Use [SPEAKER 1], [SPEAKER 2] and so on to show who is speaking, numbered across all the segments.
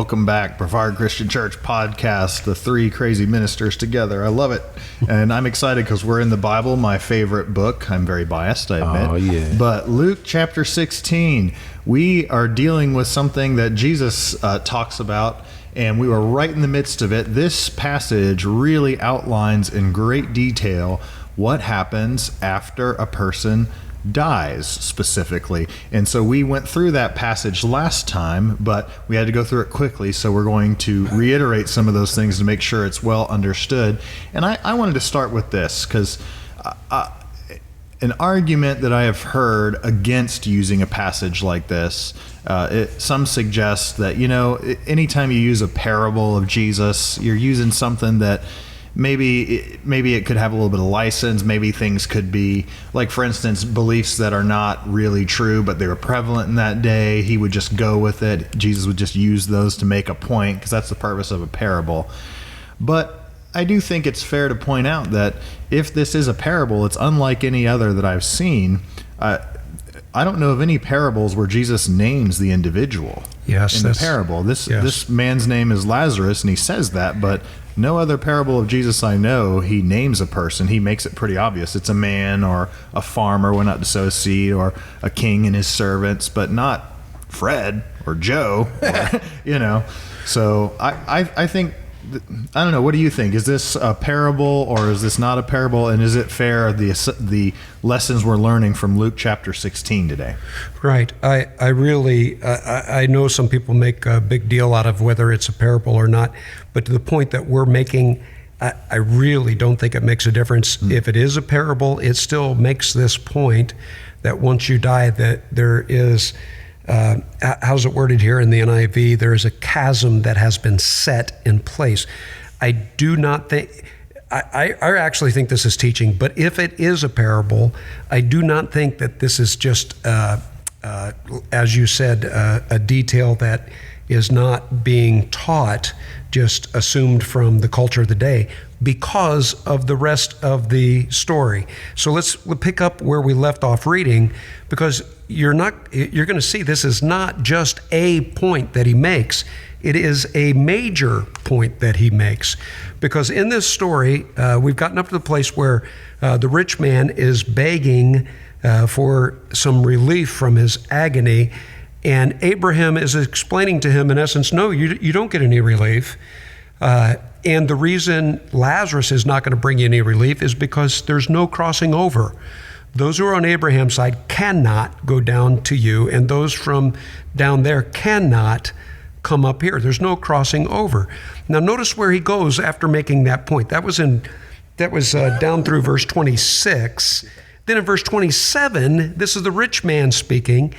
[SPEAKER 1] welcome back. Brevard Christian Church podcast, the three crazy ministers together. I love it. And I'm excited because we're in the Bible, my favorite book. I'm very biased, I admit.
[SPEAKER 2] Oh, yeah.
[SPEAKER 1] But Luke chapter 16, we are dealing with something that Jesus talks about, and we were right in the midst of it. This passage really outlines in great detail what happens after a person dies specifically. And so we went through that passage last time, but we had to go through it quickly. So we're going to reiterate some of those things to make sure it's well understood. And I wanted to start with this because an argument that I have heard against using a passage like this, some suggest that, anytime you use a parable of Jesus, you're using something that maybe it could have a little bit of license. Maybe things could be, like, for instance, beliefs that are not really true, but they were prevalent in that day. He would just go with it. Jesus would just use those to make a point, because that's the purpose of a parable. But I do think it's fair to point out that if this is a parable, it's unlike any other that I've seen. I don't know of any parables where Jesus names the individual in the parable. This man's name is Lazarus, and he says that, but no other parable of Jesus I know, he names a person. He makes it pretty obvious. It's a man or a farmer went out to sow seed, or a king and his servants, but not Fred or Joe, or, So I think, I don't know, what do you think? Is this a parable or is this not a parable? And is it fair, the lessons we're learning from Luke chapter 16 today?
[SPEAKER 3] Right. I really, I know some people make a big deal out of whether it's a parable or not, but to the point that we're making, I really don't think it makes a difference. If it is a parable, it still makes this point that once you die, that there is, how's it worded here in the NIV? There is a chasm that has been set in place. I do not think, I actually think this is teaching, but if it is a parable, I do not think that this is just, as you said, a detail that is not being taught, just assumed from the culture of the day, because of the rest of the story. So let's pick up where we left off reading, because you're going to see this is not just a point that he makes. It is a major point that he makes, because in this story, we've gotten up to the place where the rich man is begging for some relief from his agony, and Abraham is explaining to him, in essence, no, you don't get any relief. And the reason Lazarus is not going to bring you any relief is because there's no crossing over. Those who are on Abraham's side cannot go down to you, and those from down there cannot come up here. There's no crossing over. Now notice where he goes after making that point. That was down through verse 26. Then in verse 27, this is the rich man speaking.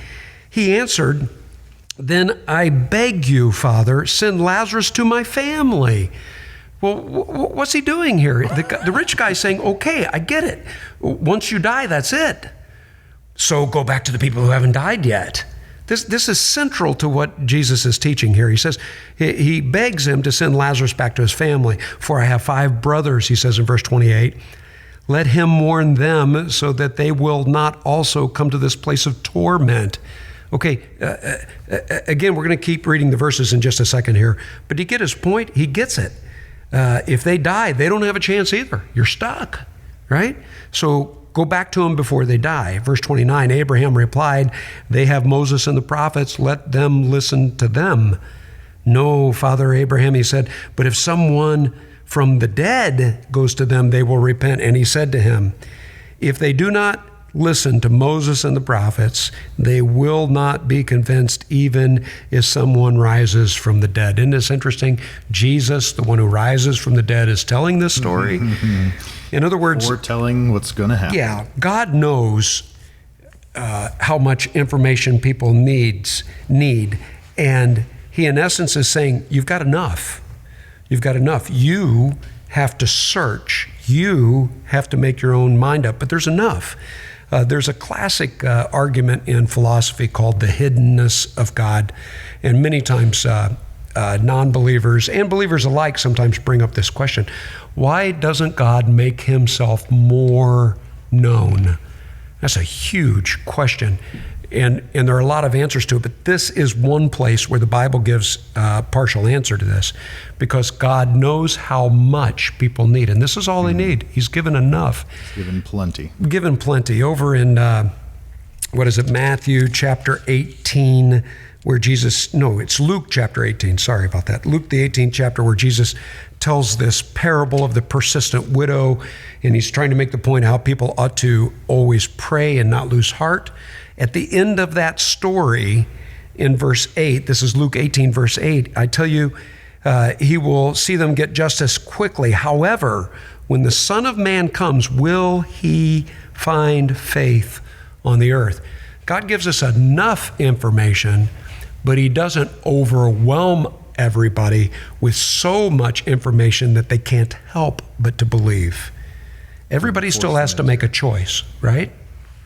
[SPEAKER 3] He answered, "Then I beg you, Father, send Lazarus to my family." Well, what's he doing here? The rich guy's saying, okay, I get it. Once you die, that's it. So go back to the people who haven't died yet. This is central to what Jesus is teaching here. He says, he begs him to send Lazarus back to his family. "For I have 5 brothers," he says in verse 28. "Let him warn them so that they will not also come to this place of torment." Okay, again, we're going to keep reading the verses in just a second here. But do you get his point? He gets it. If they die, they don't have a chance either. You're stuck, right? So go back to them before they die. Verse 29, Abraham replied, "They have Moses and the prophets. Let them listen to them." "No, Father Abraham," he said, "but if someone from the dead goes to them, they will repent." And he said to him, "If they do not listen to Moses and the prophets, they will not be convinced even if someone rises from the dead." Isn't this interesting? Jesus, the one who rises from the dead, is telling this story. In other words,
[SPEAKER 1] foretelling what's going to happen. Yeah,
[SPEAKER 3] God knows how much information people need. And he, in essence, is saying, you've got enough. You've got enough. You have to search. You have to make your own mind up, but there's enough. There's a classic argument in philosophy called the hiddenness of God. And many times non-believers and believers alike sometimes bring up this question. Why doesn't God make himself more known? That's a huge question. And there are a lot of answers to it, but this is one place where the Bible gives a partial answer to this, because God knows how much people need, and this is all they need. He's given enough.
[SPEAKER 1] He's given plenty.
[SPEAKER 3] Given plenty. Over in, Matthew chapter 18, where it's Luke chapter 18, sorry about that. Luke the 18th chapter, where Jesus tells this parable of the persistent widow, and he's trying to make the point how people ought to always pray and not lose heart. At the end of that story, in verse 8, this is Luke 18, verse 8, I tell you, he will see them get justice quickly. However, when the Son of Man comes, will he find faith on the earth? God gives us enough information, but he doesn't overwhelm everybody with so much information that they can't help but to believe. Everybody still has to make a choice, right?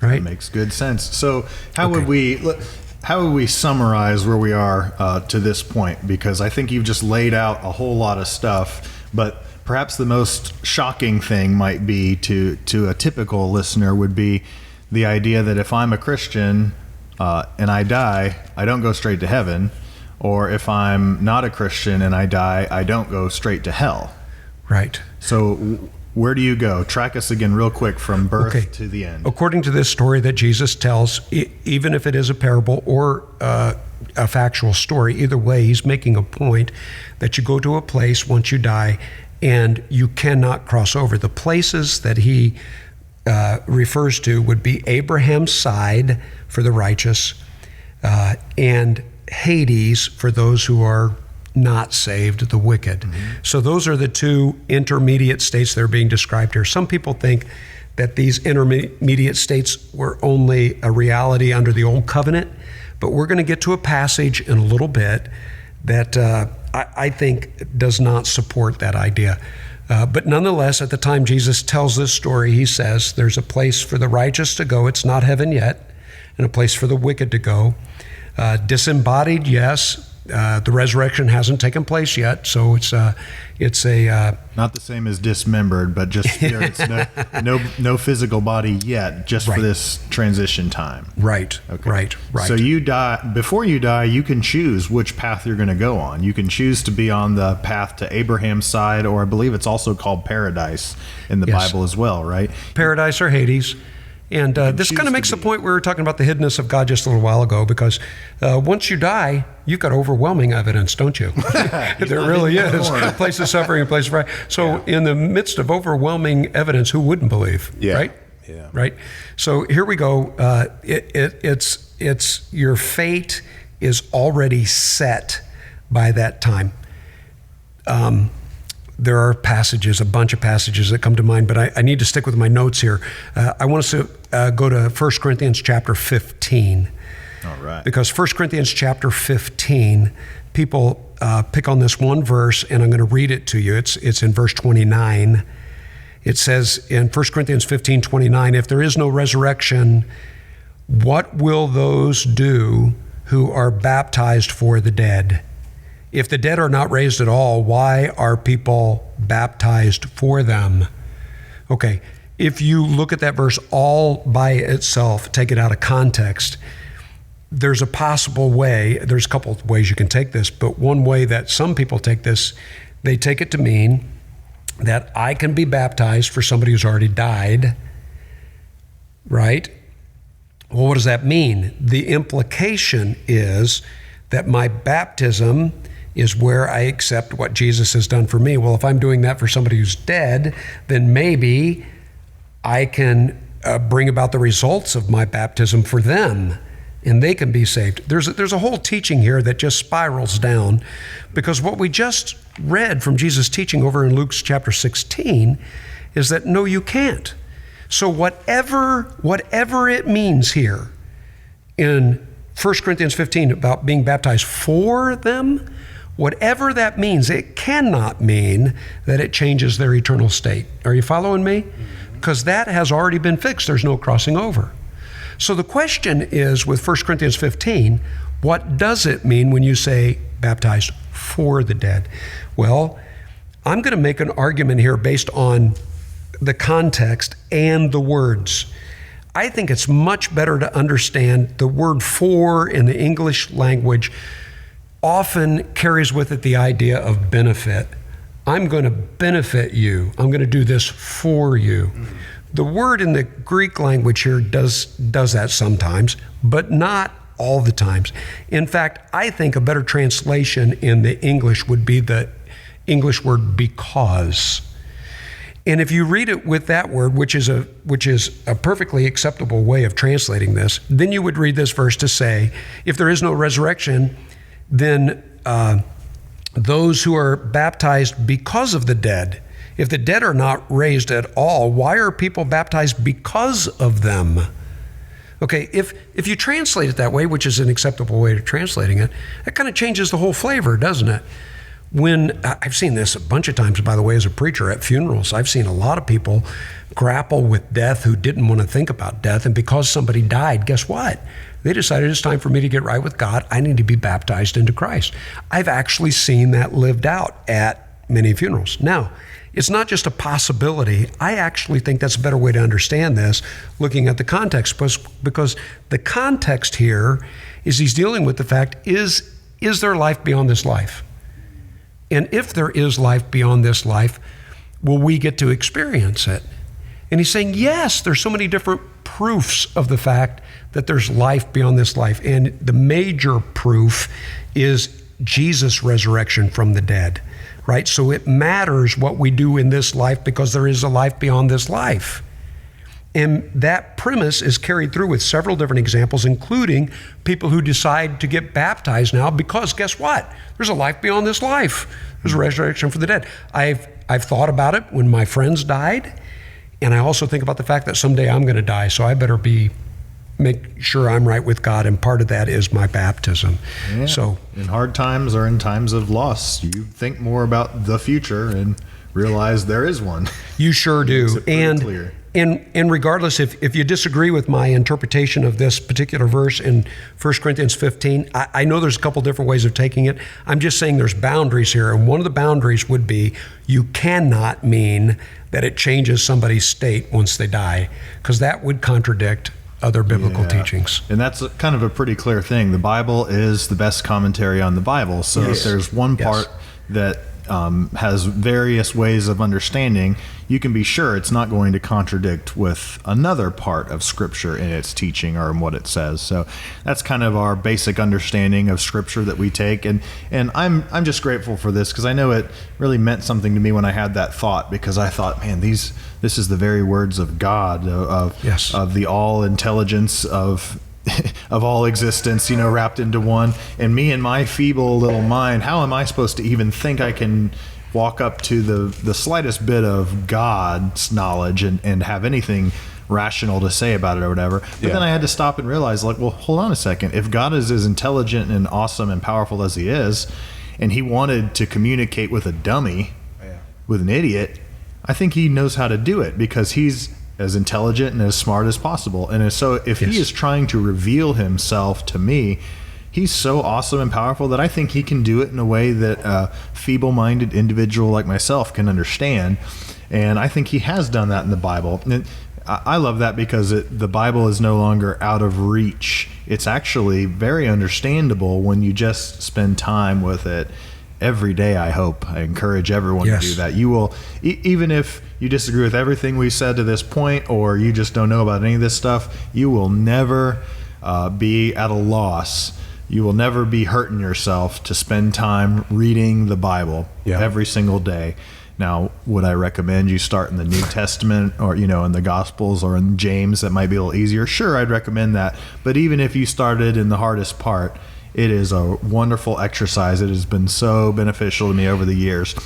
[SPEAKER 3] Right?
[SPEAKER 1] That makes good sense. So how would we summarize where we are to this point? Because I think you've just laid out a whole lot of stuff, but perhaps the most shocking thing might be to a typical listener would be the idea that if I'm a Christian and I die, I don't go straight to heaven, or if I'm not a Christian and I die, I don't go straight to hell.
[SPEAKER 3] Right.
[SPEAKER 1] So where do you go? Track us again real quick from birth to the end.
[SPEAKER 3] According to this story that Jesus tells, even if it is a parable or a factual story, either way, he's making a point that you go to a place once you die and you cannot cross over. The places that he refers to would be Abraham's side for the righteous and Hades for those who are not saved, the wicked. Mm-hmm. So those are the two intermediate states that are being described here. Some people think that these intermediate states were only a reality under the Old Covenant, but we're going to get to a passage in a little bit that I think does not support that idea. But nonetheless, at the time Jesus tells this story, he says there's a place for the righteous to go. It's not heaven yet, and a place for the wicked to go. Disembodied, yes. The resurrection hasn't taken place yet, so it's a
[SPEAKER 1] not the same as dismembered, but just it's no physical body yet, just for this transition time.
[SPEAKER 3] Right.
[SPEAKER 1] Okay.
[SPEAKER 3] Right.
[SPEAKER 1] So you die. Before you die, you can choose which path you're going to go on. You can choose to be on the path to Abraham's side, or I believe it's also called paradise in the Bible as well, right?
[SPEAKER 3] Paradise or Hades. And this kind of makes the point we were talking about the hiddenness of God just a little while ago, because once you die, you've got overwhelming evidence, don't you? There really is. A place of suffering, a place of right. So in the midst of overwhelming evidence, who wouldn't believe?
[SPEAKER 1] Yeah.
[SPEAKER 3] Right?
[SPEAKER 1] Yeah.
[SPEAKER 3] Right? So here we go. It's your fate is already set by that time. There are passages, a bunch of passages that come to mind, but I need to stick with my notes here. I want us to go to 1 Corinthians chapter 15.
[SPEAKER 1] All right.
[SPEAKER 3] Because 1 Corinthians chapter 15, people pick on this one verse, and I'm going to read it to you. It's in verse 29. It says in 1 Corinthians 15:29, if there is no resurrection, what will those do who are baptized for the dead? If the dead are not raised at all, why are people baptized for them? Okay, if you look at that verse all by itself, take it out of context, there's a possible way, there's a couple of ways you can take this, but one way that some people take this, they take it to mean that I can be baptized for somebody who's already died, right? Well, what does that mean? The implication is that my baptism is where I accept what Jesus has done for me. Well, if I'm doing that for somebody who's dead, then maybe I can bring about the results of my baptism for them, and they can be saved. There's a whole teaching here that just spirals down, because what we just read from Jesus' teaching over in Luke's chapter 16 is that no, you can't. So whatever it means here in 1 Corinthians 15 about being baptized for them, whatever that means, it cannot mean that it changes their eternal state. Are you following me? Because that has already been fixed. There's no crossing over. So the question is, with 1 Corinthians 15, what does it mean when you say baptized for the dead? Well, I'm going to make an argument here based on the context and the words. I think it's much better to understand the word for in the English language often carries with it the idea of benefit. I'm going to benefit you. I'm going to do this for you. Mm-hmm. The word in the Greek language here does that sometimes, but not all the times. In fact, I think a better translation in the English would be the English word because. And if you read it with that word, which is a perfectly acceptable way of translating this, then you would read this verse to say, if there is no resurrection, then those who are baptized because of the dead, if the dead are not raised at all, why are people baptized because of them? Okay, if you translate it that way, which is an acceptable way of translating it, that kind of changes the whole flavor, doesn't it? When I've seen this a bunch of times, by the way, as a preacher at funerals, I've seen a lot of people grapple with death who didn't want to think about death. And because somebody died, guess what? They decided it's time for me to get right with God. I need to be baptized into Christ. I've actually seen that lived out at many funerals. Now, it's not just a possibility. I actually think that's a better way to understand this, looking at the context, because the context here is he's dealing with the fact, is there life beyond this life? And if there is life beyond this life, will we get to experience it? And he's saying, yes, there's so many different proofs of the fact that there's life beyond this life. And the major proof is Jesus' resurrection from the dead, right? So it matters what we do in this life because there is a life beyond this life. And that premise is carried through with several different examples, including people who decide to get baptized now because guess what? There's a life beyond this life. There's a resurrection from the dead. I've thought about it when my friends died, and I also think about the fact that someday I'm going to die, so I better make sure I'm right with God, and part of that is my baptism.
[SPEAKER 1] Yeah. So in hard times or in times of loss, you think more about the future and realize there is one.
[SPEAKER 3] You sure do. And regardless, if you disagree with my interpretation of this particular verse in 1 Corinthians 15, I know there's a couple different ways of taking it. I'm just saying there's boundaries here. And one of the boundaries would be you cannot mean that it changes somebody's state once they die, because that would contradict other biblical teachings.
[SPEAKER 1] And that's kind of a pretty clear thing. The Bible is the best commentary on the Bible. So if there's one part that has various ways of understanding, you can be sure it's not going to contradict with another part of Scripture in its teaching or in what it says. So that's kind of our basic understanding of Scripture that we take. And I'm just grateful for this, because I know it really meant something to me when I had that thought, because I thought, man, this is the very words of God, of the all intelligence of all existence, wrapped into one. And me and my feeble little mind, how am I supposed to even think I can walk up to the slightest bit of God's knowledge and have anything rational to say about it or whatever? But then I had to stop and realize, well, hold on a second. If God is as intelligent and awesome and powerful as he is, and he wanted to communicate with a dummy, with an idiot, I think he knows how to do it, because he's as intelligent and as smart as possible. And so if he is trying to reveal himself to me, he's so awesome and powerful that I think he can do it in a way that a feeble-minded individual like myself can understand. And I think he has done that in the Bible. And I love that, because the Bible is no longer out of reach. It's actually very understandable when you just spend time with it every day. I hope. I encourage everyone to do that. You will, even if you disagree with everything we said to this point, or you just don't know about any of this stuff, you will never be at a loss. You will never be hurting yourself to spend time reading the Bible every single day. Now, would I recommend you start in the New Testament, or in the Gospels, or in James? That might be a little easier. Sure, I'd recommend that. But even if you started in the hardest part, it is a wonderful exercise. It has been so beneficial to me over the years.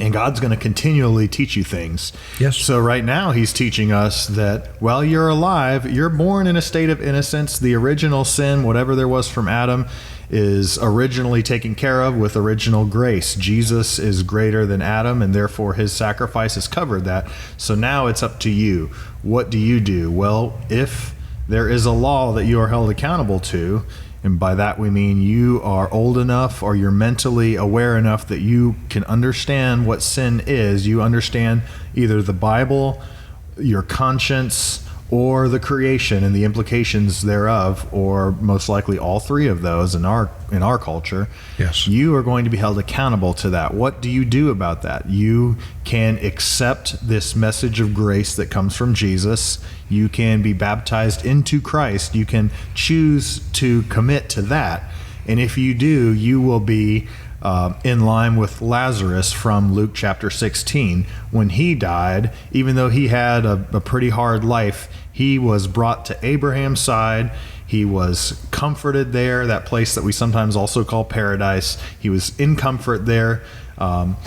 [SPEAKER 1] And God's going to continually teach you things.
[SPEAKER 3] Yes.
[SPEAKER 1] So right now he's teaching us that while you're alive, you're born in a state of innocence. The original sin, whatever there was from Adam, is originally taken care of with original grace. Jesus is greater than Adam, and therefore his sacrifice has covered that. So now it's up to you. What do you do? Well, if there is a law that you are held accountable to, and by that we mean you are old enough, or you're mentally aware enough that you can understand what sin is. You understand either the Bible, your conscience, or the creation and the implications thereof, or most likely all three of those in our culture,
[SPEAKER 3] Yes.
[SPEAKER 1] you are going to be held accountable to that. What do you do about that? You can accept this message of grace that comes from Jesus. You can be baptized into Christ. You can choose to commit to that. And if you do, you will be in line with Lazarus from Luke chapter 16. When he died, even though he had a pretty hard life, he was brought to Abraham's side. He was comforted there, that place that we sometimes also call paradise. He was in comfort there and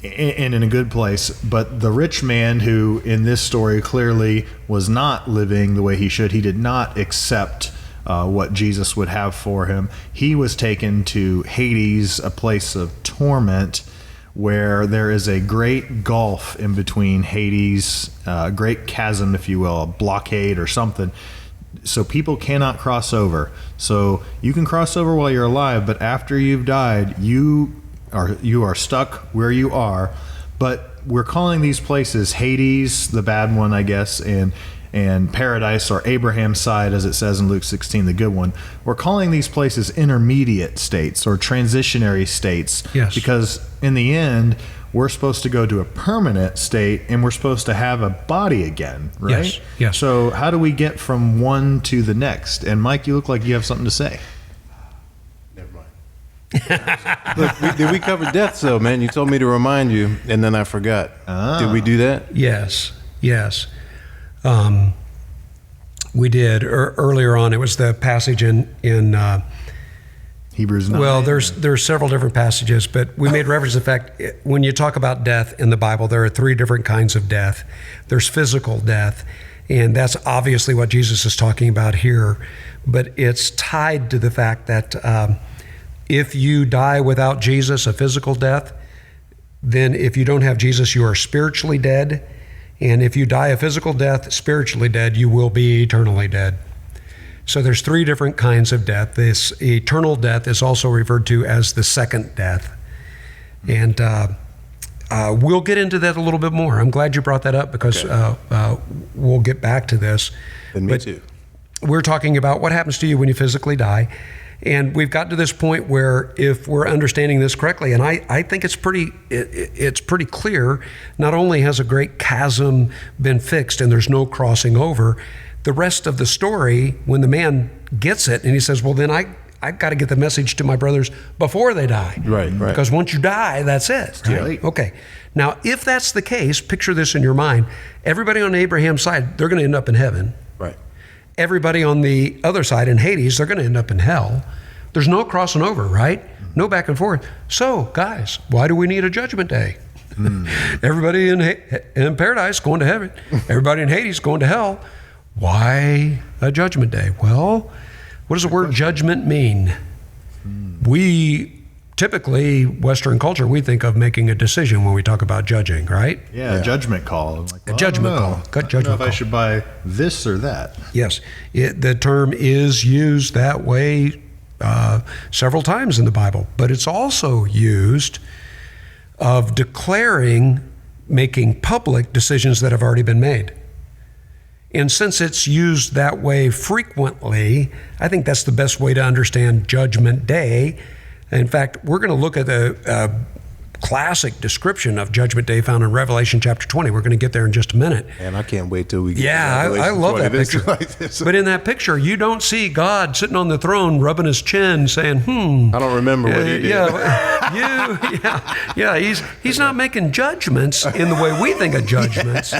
[SPEAKER 1] in a good place. But the rich man, who in this story clearly was not living the way he should, he did not accept what Jesus would have for him. He was taken to Hades, a place of torment, where there is a great gulf in between Hades, a great chasm, if you will, a blockade or something. So people cannot cross over. So you can cross over while you're alive, but after you've died, you are stuck where you are. But we're calling these places Hades, the bad one, I guess, and paradise, or Abraham's side, as it says in Luke 16, the good one. We're calling these places intermediate states or transitionary states.
[SPEAKER 3] Yes.
[SPEAKER 1] Because in the end, we're supposed to go to a permanent state, and we're supposed to have a body again, right?
[SPEAKER 3] Yes, yes.
[SPEAKER 1] So how do we get from one to the next? And Mike, you look like you have something to say.
[SPEAKER 2] Never mind. Look, did we cover death, though, man? You told me to remind you, and then I forgot. Did we do that?
[SPEAKER 3] Yes. We did earlier on. It was the passage in
[SPEAKER 1] Hebrews 9.
[SPEAKER 3] well, there's several different passages, but we made reference to the fact when you talk about death in the Bible, there are three different kinds of death. There's physical death, and that's obviously what Jesus is talking about here. But it's tied to the fact that if you die without Jesus, a physical death, then if you don't have Jesus, you are spiritually dead. And if you die a physical death, spiritually dead, you will be eternally dead. So there's three different kinds of death. This eternal death is also referred to as the second death. And we'll get into that a little bit more. I'm glad you brought that up because we'll get back to this.
[SPEAKER 2] And me too.
[SPEAKER 3] We're talking about what happens to you when you physically die. And we've gotten to this point where if we're understanding this correctly, and I think it's pretty clear, not only has a great chasm been fixed and there's no crossing over, the rest of the story, when the man gets it and he says, well, then I've got to get the message to my brothers before they die.
[SPEAKER 2] Right.
[SPEAKER 3] Because once you die, that's it.
[SPEAKER 1] Right.
[SPEAKER 3] Okay. Now, if that's the case, picture this in your mind. Everybody on Abraham's side, they're going to end up in heaven.
[SPEAKER 2] Right.
[SPEAKER 3] Everybody on the other side in Hades, they're going to end up in hell. There's no crossing over, right? No back and forth. So, guys, why do we need a judgment day? Everybody in paradise going to heaven. Everybody in Hades going to hell. Why a judgment day? Well, what does the word judgment mean? We typically, Western culture, we think of making a decision when we talk about judging, right?
[SPEAKER 1] Yeah, a judgment call. I'm like,
[SPEAKER 3] A judgment call.
[SPEAKER 1] I don't know if I
[SPEAKER 3] call.
[SPEAKER 1] should buy this or that.
[SPEAKER 3] Yes, the term is used that way several times in the Bible, but it's also used of making public decisions that have already been made. And since it's used that way frequently, I think that's the best way to understand Judgment Day. In fact, we're going to look at the classic description of Judgment Day found in Revelation chapter 20. We're going to get there in just a minute.
[SPEAKER 2] And I can't wait till we get
[SPEAKER 3] Yeah,
[SPEAKER 2] to
[SPEAKER 3] I love that
[SPEAKER 2] Revelation 20.
[SPEAKER 3] picture.
[SPEAKER 2] This is
[SPEAKER 3] But in that picture, you don't see God sitting on the throne, rubbing his chin, saying,
[SPEAKER 2] I don't remember what he did.
[SPEAKER 3] He's not making judgments in the way we think of judgments.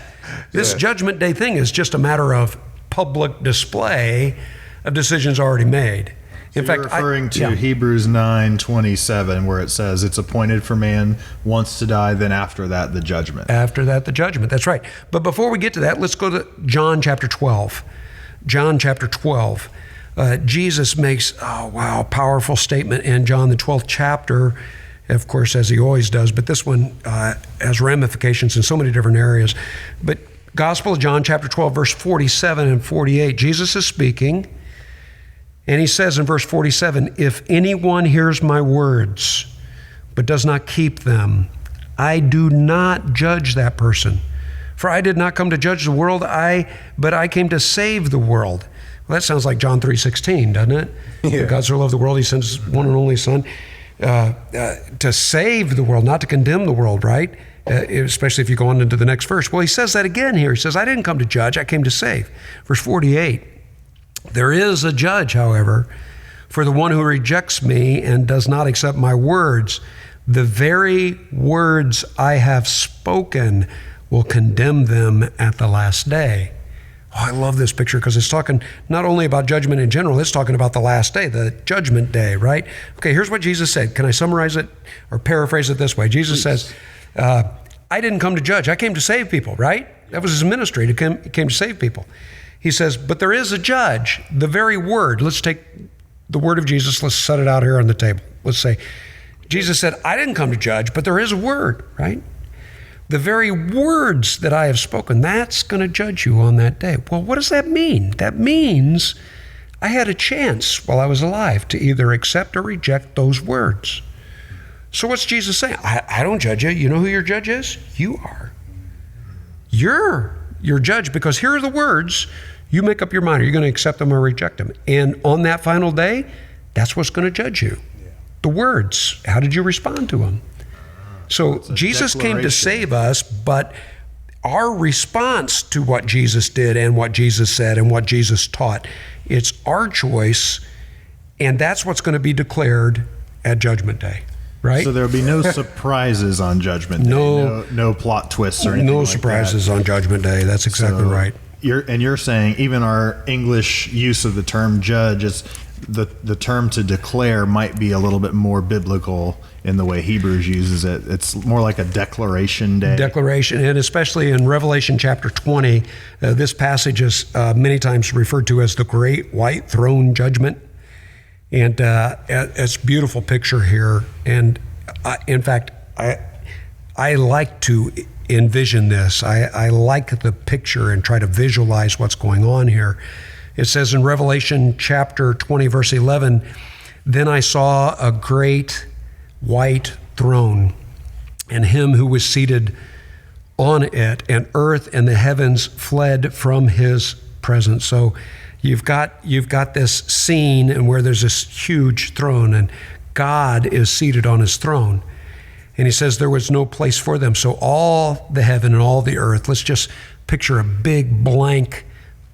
[SPEAKER 3] This Judgment Day thing is just a matter of public display of decisions already made.
[SPEAKER 1] So you're referring to Hebrews 9:27, where it says it's appointed for man once to die, then after that, the judgment.
[SPEAKER 3] After that, the judgment. That's right. But before we get to that, let's go to John chapter 12. John chapter 12. Jesus makes, powerful statement in John, the 12th chapter, of course, as he always does. But this one has ramifications in so many different areas. But Gospel of John chapter 12, verse 47 and 48, Jesus is speaking. And he says in verse 47, if anyone hears my words, but does not keep them, I do not judge that person. For I did not come to judge the world, but I came to save the world. Well, that sounds like John 3:16, doesn't it?
[SPEAKER 2] Yeah.
[SPEAKER 3] For God so loved the world, he sent his one and only Son to save the world, not to condemn the world, right? Especially if you go on into the next verse. Well, he says that again here. He says, I didn't come to judge, I came to save. Verse 48, there is a judge, however, for the one who rejects me and does not accept my words. The very words I have spoken will condemn them at the last day. Oh, I love this picture because it's talking not only about judgment in general, it's talking about the last day, the judgment day, right? Okay, here's what Jesus said. Can I summarize it or paraphrase it this way? Jesus says, I didn't come to judge. I came to save people, right? That was his ministry. He came to save people. He says, but there is a judge. The very word, let's take the word of Jesus, let's set it out here on the table. Let's say, Jesus said, I didn't come to judge, but there is a word, right? The very words that I have spoken, that's going to judge you on that day. Well, what does that mean? That means I had a chance while I was alive to either accept or reject those words. So what's Jesus saying? I don't judge you. You know who your judge is? You are. You're your judge because here are the words. You make up your mind. Are you going to accept them or reject them? And on that final day, that's what's going to judge you. Yeah. The words. How did you respond to them? So Jesus came to save us, but our response to what Jesus did and what Jesus said and what Jesus taught, it's our choice, and that's what's going to be declared at Judgment Day, right?
[SPEAKER 1] So there'll be no surprises on Judgment Day. No plot twists or anything
[SPEAKER 3] no surprises on Judgment Day. That's exactly right.
[SPEAKER 1] You're saying even our English use of the term judge is the term to declare might be a little bit more biblical in the way Hebrews uses it. It's more like a declaration day.
[SPEAKER 3] Declaration, and especially in Revelation chapter 20, this passage is many times referred to as the Great White Throne Judgment. And it's a beautiful picture here. And in fact, I like to envision this. I like the picture and try to visualize what's going on here. It says in Revelation chapter 20, verse 11, then I saw a great white throne and him who was seated on it, and earth and the heavens fled from his presence. So you've got this scene and where there's this huge throne and God is seated on his throne. And he says there was no place for them. So all the heaven and all the earth, let's just picture a big blank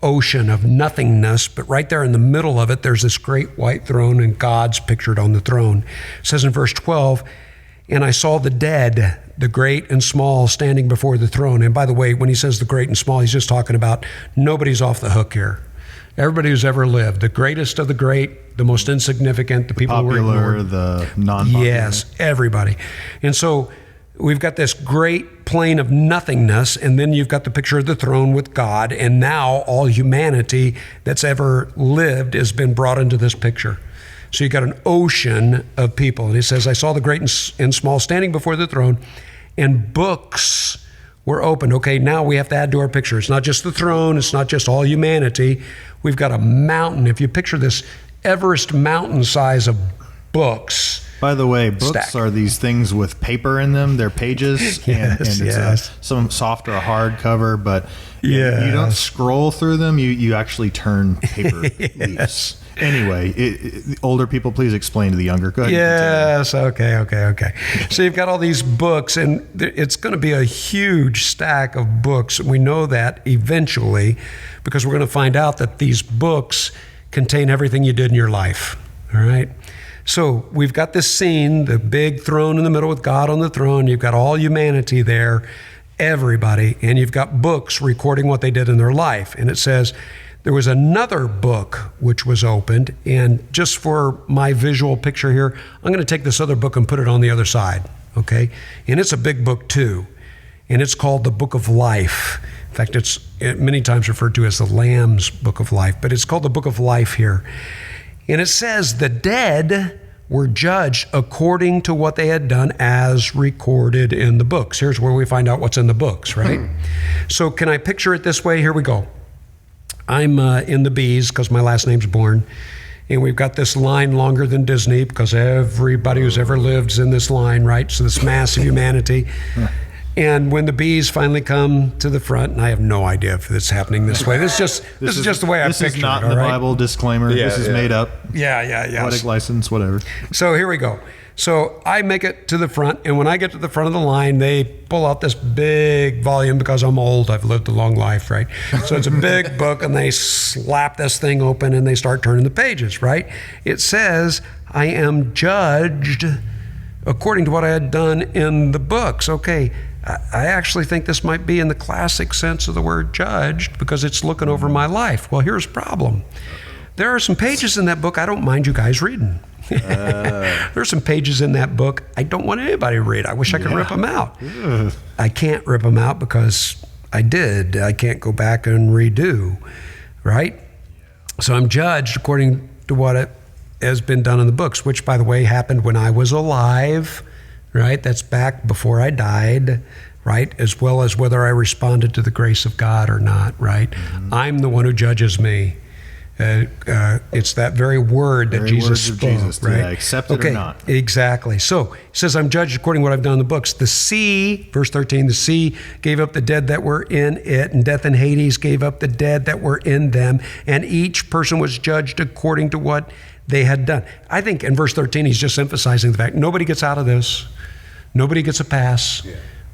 [SPEAKER 3] ocean of nothingness, but right there in the middle of it, there's this great white throne and God's pictured on the throne. It says in verse 12, and I saw the dead, the great and small, standing before the throne. And by the way, when he says the great and small, he's just talking about nobody's off the hook here. Everybody who's ever lived, the greatest of the great, the most insignificant, the people
[SPEAKER 1] popular,
[SPEAKER 3] who were ignored.
[SPEAKER 1] The non-popular.
[SPEAKER 3] Yes, everybody. And so we've got this great plain of nothingness, and then you've got the picture of the throne with God, and now all humanity that's ever lived has been brought into this picture. So you've got an ocean of people. And he says, I saw the great and small standing before the throne, and books were opened. Okay, now we have to add to our picture. It's not just the throne, it's not just all humanity. We've got a mountain. If you picture this Everest mountain size of books.
[SPEAKER 1] By the way, books
[SPEAKER 3] stacked.
[SPEAKER 1] are these things with paper in them. They're pages, and it's some soft or hard cover, but you don't scroll through them. You actually turn paper leaves. Anyway, older people, please explain to the younger. Go ahead.
[SPEAKER 3] Yes, okay. So you've got all these books, and it's going to be a huge stack of books. We know that eventually because we're going to find out that these books contain everything you did in your life, all right? So we've got this scene, the big throne in the middle with God on the throne. You've got all humanity there, everybody, and you've got books recording what they did in their life. And it says there was another book which was opened, and just for my visual picture here, I'm going to take this other book and put it on the other side, okay? And it's a big book too, and it's called the Book of Life. In fact, it's many times referred to as the Lamb's Book of Life, but it's called the Book of Life here. And it says the dead were judged according to what they had done as recorded in the books. Here's where we find out what's in the books, right? So can I picture it this way? Here we go. I'm in the B's because my last name's Bourne. And we've got this line longer than Disney because everybody who's ever lived is in this line, right? So this mass of humanity. And when the bees finally come to the front, and I have no idea if it's happening this way. This is just the way I picture it.
[SPEAKER 1] This is not in
[SPEAKER 3] all
[SPEAKER 1] the
[SPEAKER 3] right?
[SPEAKER 1] Bible. Disclaimer.
[SPEAKER 2] Yeah,
[SPEAKER 1] this is
[SPEAKER 2] yeah.
[SPEAKER 1] made up.
[SPEAKER 3] Yeah.
[SPEAKER 1] Poetic license, whatever.
[SPEAKER 3] So here we go. So I make it to the front, and when I get to the front of the line, they pull out this big volume because I'm old. I've lived a long life, right? So it's a big book, and they slap this thing open, and they start turning the pages, right? It says, I am judged according to what I had done in the books. Okay, I actually think this might be in the classic sense of the word judged because it's looking over my life. Well, here's the problem. There are some pages in that book I don't mind you guys reading. There's some pages in that book I don't want anybody to read. I wish I could rip them out. I can't rip them out because I did. I can't go back and redo, right? So I'm judged according to what has been done in the books, which, by the way, happened when I was alive, right? That's back before I died, right? As well as whether I responded to the grace of God or not, right? Mm-hmm. I'm the one who judges me. It's that very word that Jesus spoke,
[SPEAKER 1] Jesus,
[SPEAKER 3] right?
[SPEAKER 1] Yeah, accept it or not.
[SPEAKER 3] Exactly. So he says, I'm judged according to what I've done in the books. The sea, verse 13, the sea gave up the dead that were in it, and death and Hades gave up the dead that were in them, and each person was judged according to what they had done. I think in verse 13, he's just emphasizing the fact nobody gets out of this. Nobody gets a pass,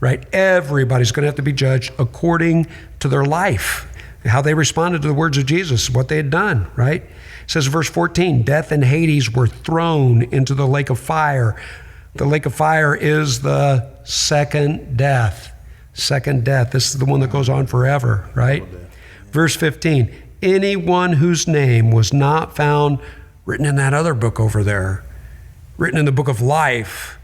[SPEAKER 3] right? Everybody's going to have to be judged according to their life, how they responded to the words of Jesus, what they had done, right? It says, verse 14, death and Hades were thrown into the lake of fire. The lake of fire is the second death. Second death. This is the one that goes on forever, right? Verse 15, anyone whose name was not found written in that other book over there, written in the book of life,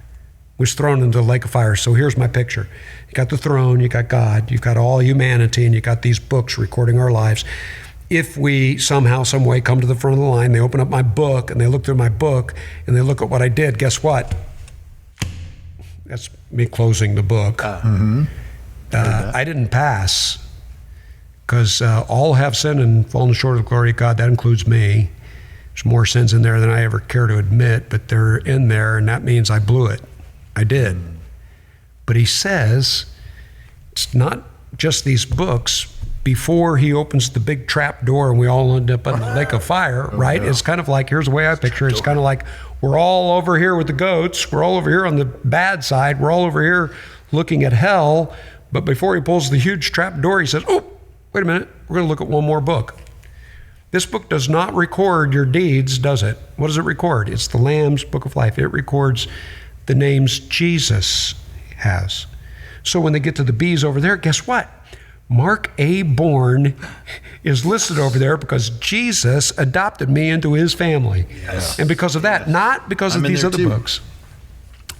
[SPEAKER 3] was thrown into the lake of fire. So here's my picture. You got the throne, you got God, you've got all humanity, and you got these books recording our lives. If we somehow, some way come to the front of the line, they open up my book and they look through my book and they look at what I did, guess what? That's me closing the book. I didn't pass because all have sinned and fallen short of the glory of God. That includes me. There's more sins in there than I ever care to admit, but they're in there, and that means I blew it. I did. But he says it's not just these books. Before he opens the big trap door and we all end up in the lake of fire, right? It's kind of like, here's the way I picture it. It's kind of like we're all over here with the goats. We're all over here on the bad side. We're all over here looking at hell. But before he pulls the huge trap door, he says, oh, wait a minute. We're going to look at one more book. This book does not record your deeds, does it? What does it record? It's the Lamb's Book of Life. It records the names Jesus has. So when they get to the bees over there, guess what? Mark A. Bourne is listed over there because Jesus adopted me into his family. Yes. And because of that, not because of these other books.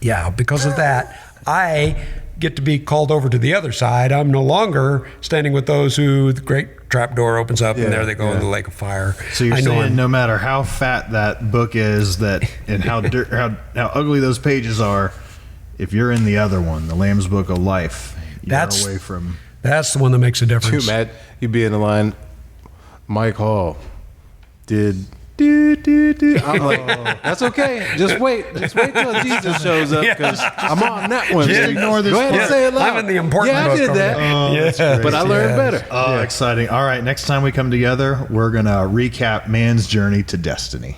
[SPEAKER 3] Yeah, because of that, I get to be called over to the other side. I'm no longer standing with those who the great trap door opens up and there they go in the lake of fire.
[SPEAKER 1] So you're saying no matter how fat that book is, that and how ugly those pages are, if you're in the other one, the Lamb's Book of Life, you're away from.
[SPEAKER 3] That's the one that makes a difference.
[SPEAKER 2] Too, Matt, you'd be in the line. Mike Hall did. I'm like, that's okay. Just wait till Jesus shows up because I'm on that one.
[SPEAKER 1] Just ignore this.
[SPEAKER 2] Go ahead and say it loud.
[SPEAKER 3] I'm in the important book.
[SPEAKER 2] I did that.
[SPEAKER 1] That's great.
[SPEAKER 2] But I learned better.
[SPEAKER 1] Oh, exciting. All right, next time we come together, we're going to recap man's journey to destiny.